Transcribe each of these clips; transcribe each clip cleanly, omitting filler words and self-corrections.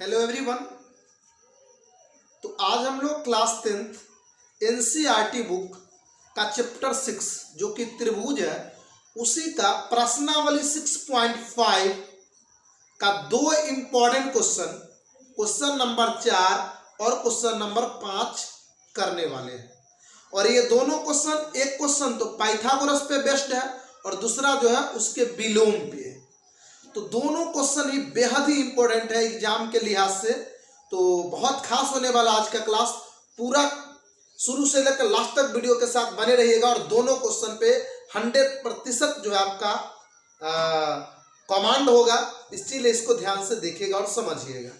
Hello everyone. तो आज हम लोग क्लास 10th एनसीईआरटी बुक का चैप्टर 6 जो कि त्रिभुज है उसी का प्रश्नावली 6.5 का दो इम्पॉर्टेंट क्वेश्चन नंबर 4 और क्वेश्चन नंबर 5 करने वाले हैं। और ये दोनों क्वेश्चन, एक क्वेश्चन तो पाइथागोरस पे बेस्ड है और दूसरा जो है उसके विलोम पे है। तो दोनों क्वेश्चन ही बेहद ही इंपॉर्टेंट है एग्जाम के लिहाज से। तो बहुत खास होने वाला आज का क्लास, पूरा शुरू से लेकर लास्ट तक वीडियो के साथ बने रहिएगा और दोनों क्वेश्चन पे 100% जो है आपका कमांड होगा, इसलिए इसको ध्यान से देखिएगा और समझिएगा।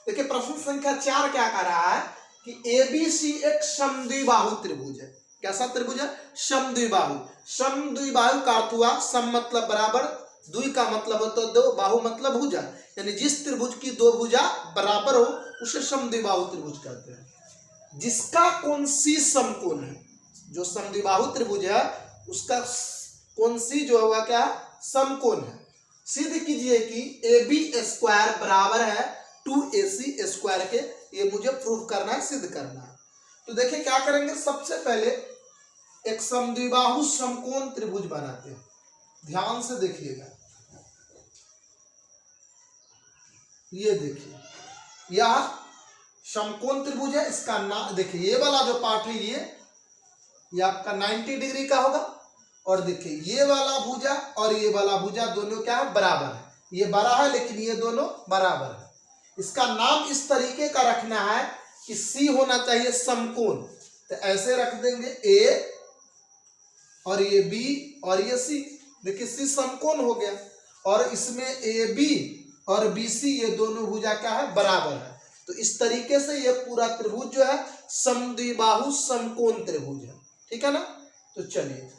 देखिए प्रश्न संख्या 4 क्या कह रहा है कि एबीसी एक समद्विबाहु त्रिभुज है। कैसा त्रिभुज है? समद्विबाहु। समद्विबाहु का अर्थ हुआ सम मतलब बराबर, द्वि का मतलब होता है दो, बाहु मतलब भुजा, यानी जिस त्रिभुज की दो भुजा बराबर हो उसे समद्विबाहु त्रिभुज कहते हैं। जिसका कोण सी समकोण है, जो समद्विबाहु त्रिभुज है उसका कोण सी जो होगा क्या समकोण है। सिद्ध कीजिए कि AB स्क्वायर बराबर है 2AC स्क्वायर के। ये मुझे प्रूव करना है, सिद्ध करना है। तो देखिए क्या करेंगे, सबसे पहले एक समद्विबाहु समकोण त्रिभुज बनाते हैं। ध्यान से देखिएगा, ये देखिए यह समकोण त्रिभुज है। इसका नाम देखिए, ये वाला जो पार्ट है ये आपका 90 डिग्री का होगा। और देखिए ये वाला भुजा और ये वाला भुजा दोनों क्या है बराबर है। ये बड़ा है लेकिन ये दोनों बराबर है। इसका नाम इस तरीके का रखना है कि सी होना चाहिए समकोण। तो ऐसे रख देंगे A और ये B और ये C। देखिए सी समकोण हो गया और इसमें AB और BC ये दोनों भुजा क्या है बराबर है। तो इस तरीके से ये पूरा त्रिभुज जो है समद्विबाहु समकोण त्रिभुज है। ठीक है ना। तो चलिए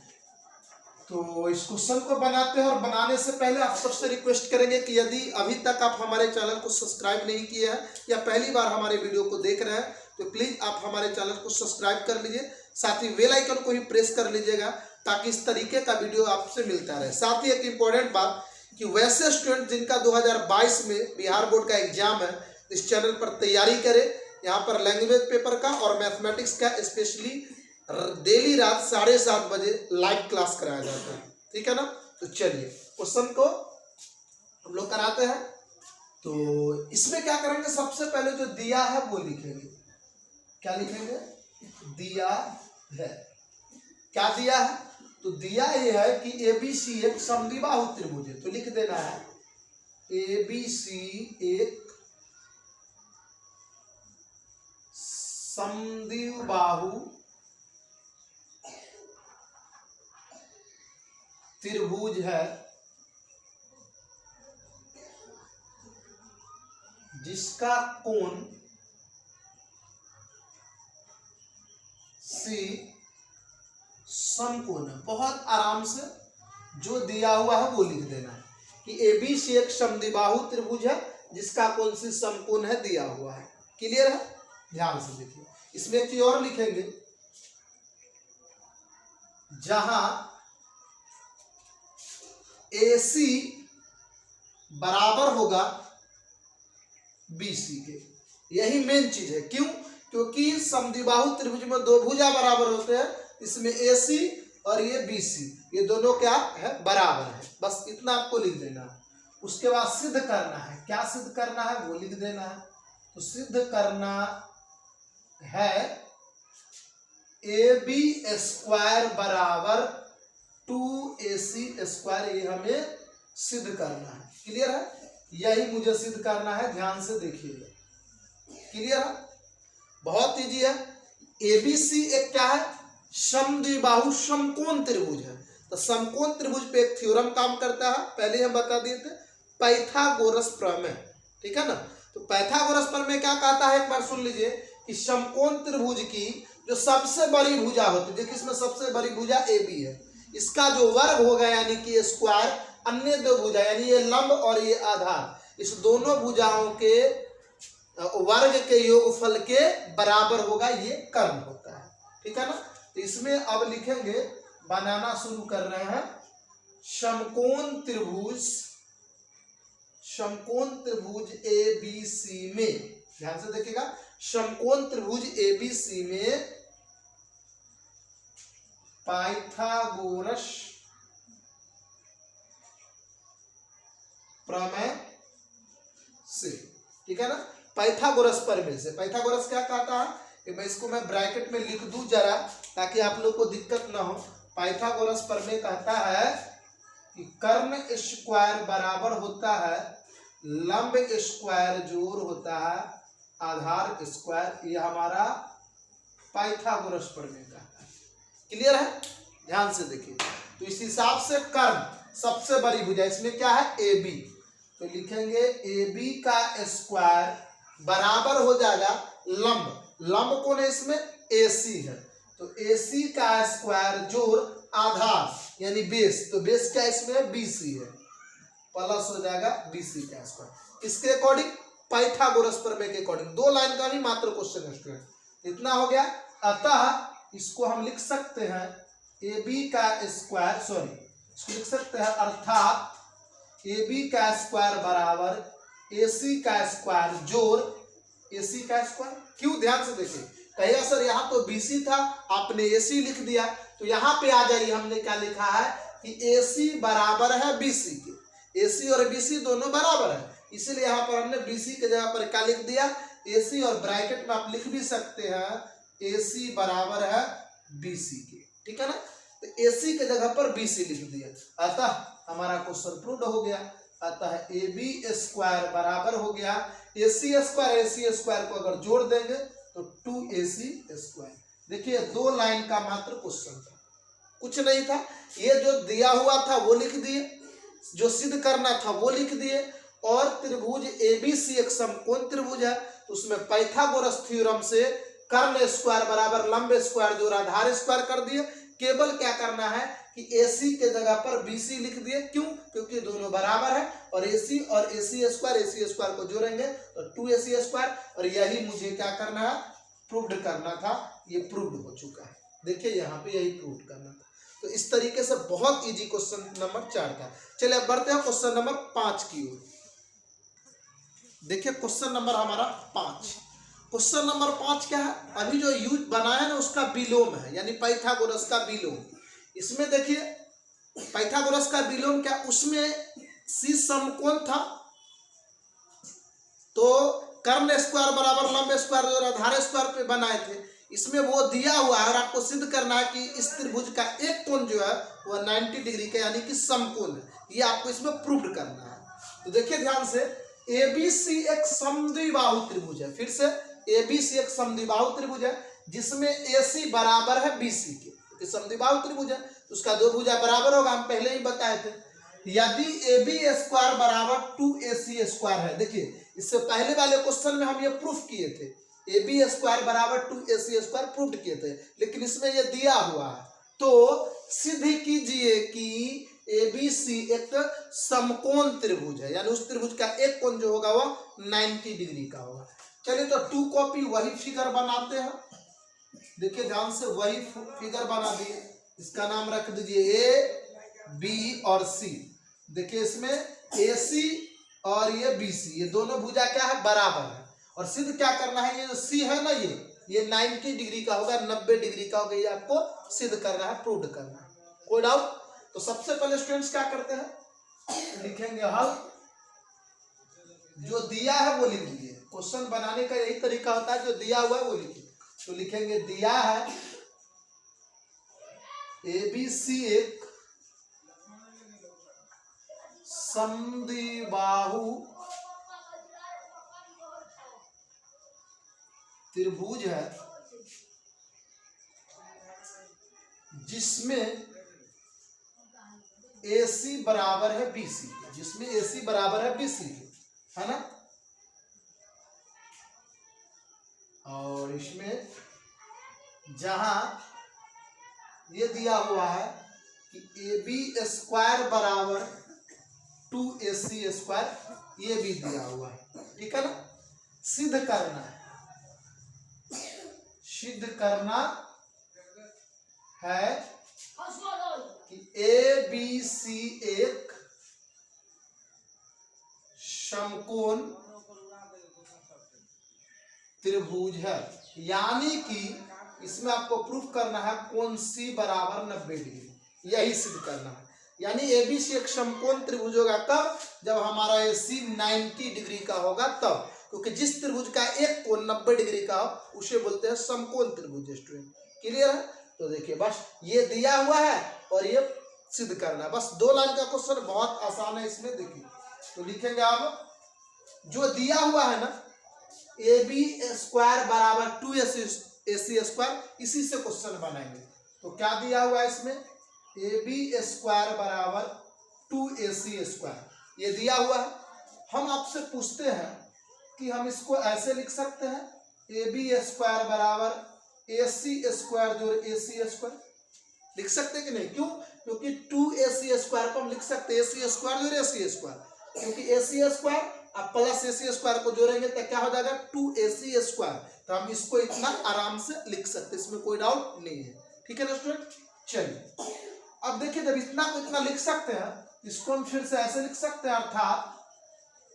तो इस क्वेश्चन को बनाते हैं और बनाने से पहले आप सबसे रिक्वेस्ट करेंगे कि यदि अभी तक आप हमारे चैनल को सब्सक्राइब नहीं किए हैं या पहली बार हमारे वीडियो को देख रहे हैं तो प्लीज आप हमारे चैनल को सब्सक्राइब कर लीजिए, साथ ही बेल आइकन को ही प्रेस कर लीजिएगा ताकि इस तरीके का वीडियो आपसे मिलता रहे। साथ ही एक इम्पोर्टेंट बात कि वैसे स्टूडेंट जिनका 2022 में बिहार बोर्ड का एग्जाम है इस चैनल पर तैयारी करें। यहाँ पर लैंग्वेज पेपर का और मैथमेटिक्स का स्पेशली डेली रात 7:30 बजे लाइव क्लास कराया जाता है। ठीक है ना। तो चलिए क्वेश्चन को हम लोग कराते हैं। तो इसमें क्या करेंगे, सबसे पहले जो दिया है वो लिखेंगे। क्या लिखेंगे? दिया है। क्या दिया है? तो दिया ये है कि ABC एक समद्विबाहु त्रिभुज है। तो लिख देना है ABC एक समद्विबाहु त्रिभुज है जिसका कोण C समकोण है। बहुत आराम से जो दिया हुआ है वो लिख देना है कि ABC एक समद्विबाहु त्रिभुज है जिसका कोण C समकोण है, दिया हुआ है। क्लियर है? ध्यान से देखिए। इसमें एक चीज और लिखेंगे, जहां AC बराबर होगा BC के। यही मेन चीज है। क्यों? क्योंकि समद्विबाहु त्रिभुज में दो भुजा बराबर होते हैं। इसमें AC और ये BC ये दोनों क्या है बराबर है। बस इतना आपको लिख देना है। उसके बाद सिद्ध करना है। क्या सिद्ध करना है वो लिख देना है। तो सिद्ध करना है AB स्क्वायर बराबर 2AC स्क्वायर, ये हमें सिद्ध करना है। क्लियर है? यही मुझे सिद्ध करना है। ध्यान से देखिएगा। क्लियर है? बहुत इजी है। ABC एक क्या है समद्विबाहु समकोण त्रिभुज है। तो समकोण त्रिभुज पे एक थ्योरम काम करता है, पहले हम बता दिए थे, पाइथागोरस प्रमेय। ठीक है ना। तो पाइथागोरस प्रमेय क्या कहता है एक बार सुन लीजिए कि समकोण त्रिभुज की जो सबसे बड़ी भुजा होती है, देखिए इसमें सबसे बड़ी भुजा AB है, इसका जो वर्ग होगा यानी कि स्क्वायर, अन्य दो भुजा यानी ये लंब और ये आधार, इस दोनों भुजाओं के वर्ग के योगफल के बराबर होगा, ये कर्ण होता है। ठीक है ना। तो इसमें अब लिखेंगे, बनाना शुरू कर रहे हैं, समकोण त्रिभुज समकोण त्रिभुज ABC में, ध्यान से देखिएगा, समकोण त्रिभुज ABC में पाइथागोरस प्रमेय से, ठीक है ना, पाइथागोरस प्रमेय से। पाइथागोरस क्या कहता है, मैं ब्रैकेट में लिख दूं जरा ताकि आप लोग को दिक्कत ना हो। पाइथागोरस प्रमेय कहता है कि कर्ण स्क्वायर बराबर होता है लंब स्क्वायर जोड़ होता है आधार स्क्वायर। ये हमारा पाइथागोरस प्रमेय कहता है। क्लियर है? ध्यान से देखिए। तो इस हिसाब से कर्ण सबसे बड़ी भुजा, इसमें क्या है AB, तो लिखेंगे AB का स्क्वायर बराबर हो जाएगा लंब, लंब कौन है इसमें, AC है, तो AC का स्क्वायर जोड़ आधार यानी बेस, तो बेस क्या इसमें है, BC है, प्लस हो जाएगा BC का स्क्वायर। इसके अकॉर्डिंग पाइथागोरस प्रमेय के अकॉर्डिंग 2 लाइन का ही मात्र क्वेश्चन स्टूडेंट, इतना हो गया। अतः इसको हम लिख सकते हैं AB का स्क्वायर, सॉरी इसको लिख सकते हैं अर्थात AB का स्क्वायर बराबर AC का स्क्वायर जोड़ AC का स्क्वायर। क्यों, ध्यान से देखिए, कहिए सर यहाँ तो BC था आपने AC लिख दिया, तो यहाँ पे आ जाइए, हमने क्या लिखा है कि AC बराबर है BC के, AC और BC दोनों बराबर है, इसीलिए यहाँ पर हमने BC के जगह पर क्या लिख दिया AC, और ब्रैकेट में आप लिख भी सकते हैं AC बराबर है BC के, ठीक है ना, तो AC के जगह पर BC लिख दिया। अतः हमारा क्वेश्चन प्रूव्ड हो गया। अतः AB स्क्वायर बराबर हो गया AC स्क्वायर को अगर जोड़ देंगे तो 2AC स्क्वायर। देखिए 2 लाइन का मात्र क्वेश्चन था, कुछ नहीं था, ये जो दिया हुआ था वो लिख दिए, जो सिद्ध करना था वो लिख दिए, और त्रिभुज ABC एक समकोण त्रिभुज है, तो उसमें पाइथागोरस थ्योरम से कर्ण स्क्वायर बराबर लंब स्क्वायर जोड़ आधार स्क्वायर कर दिए। केवल क्या करना है कि AC के जगह पर BC लिख दिए, क्यों, क्योंकि दोनों बराबर है, और AC और AC स्क्वायर को जोड़ेंगे तो 2AC स्क्वायर, और यही मुझे क्या करना है, प्रूव्ड करना था, ये प्रूव्ड हो चुका है। देखिए यहाँ पे यही प्रूव्ड करना था। तो इस तरीके से बहुत इजी क्वेश्चन नंबर 4 था। चलिए अब बढ़ते हैं क्वेश्चन नंबर 5 की ओर। देखिए क्वेश्चन नंबर हमारा 5, क्वेश्चन नंबर 5 क्या है, अभी जो यूज बनाया ना उसका विलोम है, यानी पाइथागोरस का विलोम। इसमें देखिए पाइथागोरस का विलोम क्या, उसमें C समकोण था, तो कर्ण स्क्वायर बराबर लंब स्क्वायर और आधार स्क्वायर पे बनाए थे। इसमें वो दिया हुआ है और आपको सिद्ध करना है कि इस त्रिभुज का एक कोण जो है वो 90 डिग्री का यानी कि समकोण है, ये आपको इसमें प्रूव करना है। तो देखिए ध्यान से, ABC एक समद्विबाहु त्रिभुज है, फिर से ABC एक समद्विबाहु त्रिभुज है जिसमें AC बराबर है BC के, क्योंकि समद्विबाहु त्रिभुज है तो उसका 2 भुजा बराबर होगा, हम पहले ही बताए थे। यदि AB स्क्वायर बराबर 2AC स्क्वायर है, देखिए इससे पहले वाले क्वेश्चन में हम ये प्रूफ किए थे, AB स्क्वायर बराबर 2AC स्क्वायर प्रूफ किए थे, लेकिन इसमें ये दिया हुआ है, तो सिद्ध कीजिए कि ABC एक समकोण त्रिभुज है, यानी उस त्रिभुज का एक कोण जो होगा वो 90 डिग्री का होगा। चलिए तो 2 कॉपी वही फिगर बनाते हैं। देखिए ध्यान से, वही फिगर बना दिए, इसका नाम रख दीजिए A, B और C। देखिए इसमें AC और ये BC, ये दोनों भुजा क्या है, बराबर है, और सिद्ध क्या करना है, ये जो C है ना, ये 90 डिग्री का होगा, 90 डिग्री का होगा, ये आपको सिद्ध करना है, प्रूव करना है। कोई डाउट? तो सबसे पहले स्टूडेंट्स क्या करते हैं, लिखेंगे हल, जो दिया है वो लिख दीजिए। क्वेश्चन बनाने का यही तरीका होता है, जो दिया हुआ है वो लिखिए। तो लिखेंगे दिया है ABC एक समद्विबाहु त्रिभुज है जिसमें AC बराबर है BC, जिसमें AC बराबर है BC, है ना, और इसमें जहां ये दिया हुआ है कि AB स्क्वायर बराबर 2AC स्क्वायर, ये भी दिया हुआ है, ठीक है ना। सिद्ध करना है, सिद्ध करना है कि ABC एक समकोण त्रिभुज है। यानी कि इसमें आपको प्रूफ करना है कोण सी बराबर 90 डिग्री, यही सिद्ध करना है। यानी एबीसी एक समकोण त्रिभुज होगा कब, जब हमारा एसी 90 डिग्री का होगा तब, क्योंकि जिस त्रिभुज का एक कोण 90 डिग्री का हो उसे बोलते हैं समकोण त्रिभुज। स्टूडेंट क्लियर है? तो देखिए बस ये दिया हुआ है और ये सिद्ध करना है, बस 2 लाइन का क्वेश्चन, बहुत आसान है इसमें। देखिए तो लिखेंगे आप, जो दिया हुआ है ना ए बी स्क्वायर बराबर 2AC स्क्वायर, इसी से क्वेश्चन बनाएंगे। तो क्या दिया हुआ है इसमें, ए बी स्क्वायर बराबर 2AC स्क्वायर, ये दिया हुआ है। हम आपसे पूछते हैं कि हम इसको ऐसे लिख सकते हैं, ए बी स्क्वायर बराबर AC स्क्वायर जोड़ AC स्क्वायर, लिख सकते हैं कि नहीं? क्यों? क्योंकि 2AC स्क्वायर को हम लिख सकते हैं AC स्क्वायर जोड़ AC स्क्वायर, क्योंकि AC स्क्वायर अब प्लस AC स्क्वायर को जोड़ेंगे तो क्या हो जाएगा 2AC स्क्वायर। तो हम इसको इतना आराम से लिख सकते हैं, इसमें कोई डाउट नहीं है। ठीक है ना स्टूडेंट? चलिए अब देखिए, जब इतना को इतना लिख सकते हैं, इसको हम फिर से ऐसे लिख सकते हैं, अर्थात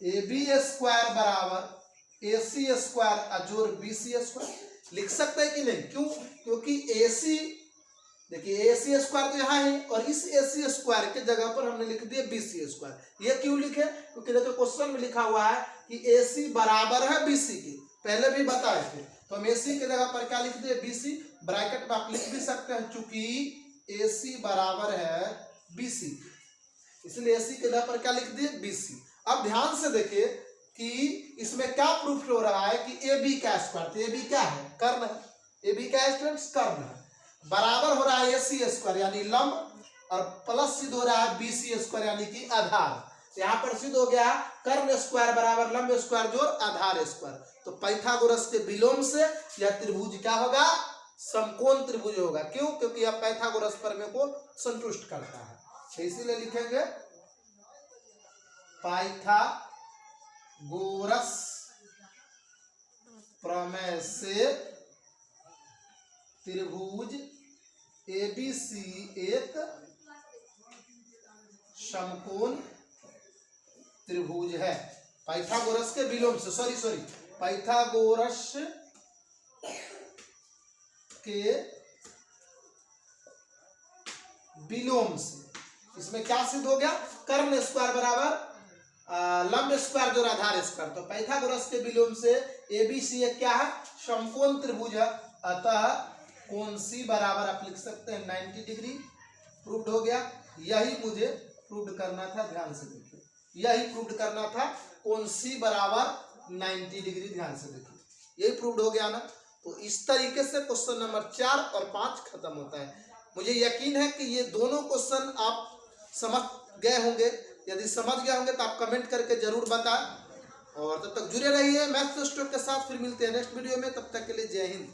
ए बी स्क्वायर बराबर AC स्क्वायर जोड़ BC स्क्वायर, लिख सकते हैं कि नहीं? क्यों? क्योंकि AC, देखिए AC स्क्वायर तो यहाँ है और इस AC स्क्वायर के जगह पर हमने लिख दिया BC स्क्वायर। ये क्यों लिखे? क्योंकि देखो क्वेश्चन में लिखा हुआ है कि AC बराबर है BC के, पहले भी बताए थे। तो हम AC के जगह पर क्या लिख दिए, BC, ब्रैकेट में आप लिख भी सकते हैं, चूंकि AC बराबर है BC, इसलिए AC के जगह पर क्या लिख दिए, BC। अब ध्यान से देखिए कि इसमें क्या प्रूफ हो रहा है कि AB का स्क्वायर, तो AB क्या है, कर्ण है। AB का स्टूडेंट्स कर्ण है, बराबर हो रहा है AC स्क्वायर यानी लंब, और प्लस सिद्ध हो रहा है BC स्क्वायर यानी कि आधार। यहाँ पर सिद्ध हो गया कर्ण स्क्वायर बराबर लंब स्क्वायर जोड़ आधार स्क्वायर। तो पाइथागोरस के विलोम से यह त्रिभुज क्या होगा, समकोण त्रिभुज होगा। क्यों? क्योंकि यह पाइथागोरस प्रमेय को संतुष्ट करता है। तो इसीलिए लिखेंगे पाइथागोरस प्रमेय से त्रिभुज ABC एक समकोण त्रिभुज है। पाइथागोरस के विलोम से, सॉरी पाइथागोरस के विलोम से इसमें क्या सिद्ध हो गया, कर्ण स्क्वायर बराबर लंब स्क्वायर जोड़ आधार स्क्वायर। तो पाइथागोरस के विलोम से ABC एक क्या है, समकोण त्रिभुज है। अतः कोण C बराबर आप लिख सकते हैं 90 डिग्री। प्रूव्ड हो गया। यही मुझे प्रूव्ड करना था, ध्यान से देखिए, यही प्रूव्ड करना था, कोण C बराबर 90 डिग्री। ध्यान से देखिए, यही प्रूव्ड हो गया ना। तो इस तरीके से क्वेश्चन नंबर 4 और 5 खत्म होता है। मुझे यकीन है कि ये दोनों क्वेश्चन आप समझ गए होंगे। यदि समझ गए होंगे तो आप कमेंट करके जरूर बताएं, और तब तक जुड़े रहिए मैथ्स स्टोर के साथ। फिर मिलते हैं नेक्स्ट वीडियो में, तब तक के लिए जय हिंद।